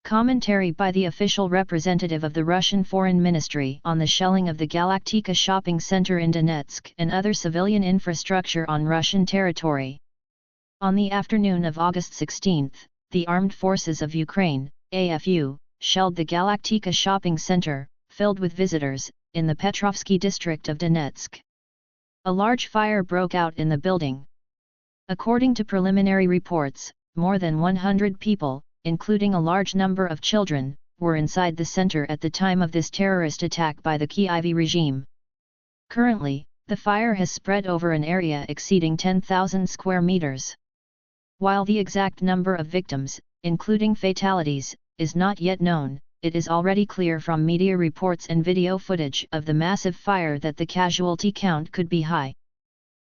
Commentary by the official representative of the Russian Foreign Ministry on the shelling of the Galaktika Shopping Center in Donetsk and other civilian infrastructure on Russian territory. On the afternoon of August 16, the Armed Forces of Ukraine, AFU, shelled the Galaktika Shopping Center, filled with visitors, in the Petrovsky district of Donetsk. A large fire broke out in the building. According to preliminary reports, more than 100 people, including a large number of children, were inside the center at the time of this terrorist attack by the Kyiv regime. Currently, the fire has spread over an area exceeding 10,000 square meters. While the exact number of victims, including fatalities, is not yet known, it is already clear from media reports and video footage of the massive fire that the casualty count could be high.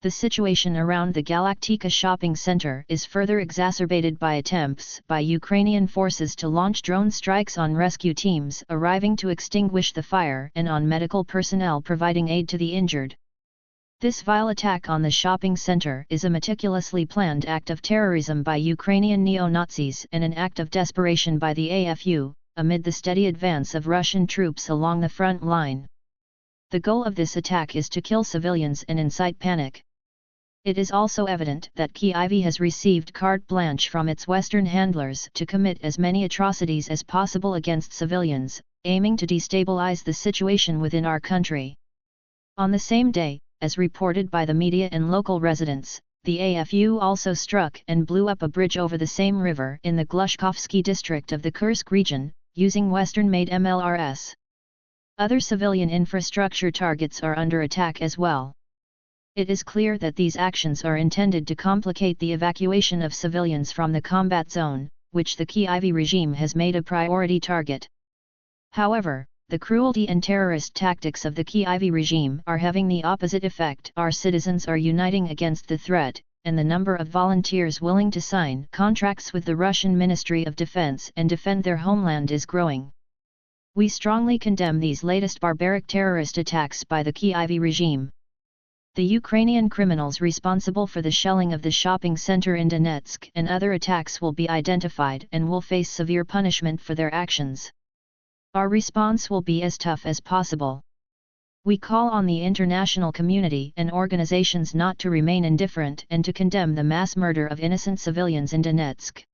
The situation around the Galaktika Shopping Center is further exacerbated by attempts by Ukrainian forces to launch drone strikes on rescue teams arriving to extinguish the fire and on medical personnel providing aid to the injured. This vile attack on the shopping center is a meticulously planned act of terrorism by Ukrainian neo-Nazis and an act of desperation by the AFU, amid the steady advance of Russian troops along the front line. The goal of this attack is to kill civilians and incite panic. It is also evident that Kyiv has received carte blanche from its Western handlers to commit as many atrocities as possible against civilians, aiming to destabilize the situation within our country. On the same day, as reported by the media and local residents, the AFU also struck and blew up a bridge over the same river in the Glushkovsky district of the Kursk region, using Western-made MLRS. Other civilian infrastructure targets are under attack as well. It is clear that these actions are intended to complicate the evacuation of civilians from the combat zone, which the Kyiv regime has made a priority target. However, the cruelty and terrorist tactics of the Kyiv regime are having the opposite effect. Our citizens are uniting against the threat, and the number of volunteers willing to sign contracts with the Russian Ministry of Defense and defend their homeland is growing. We strongly condemn these latest barbaric terrorist attacks by the Kyiv regime. The Ukrainian criminals responsible for the shelling of the shopping center in Donetsk and other attacks will be identified and will face severe punishment for their actions. Our response will be as tough as possible. We call on the international community and organizations not to remain indifferent and to condemn the mass murder of innocent civilians in Donetsk.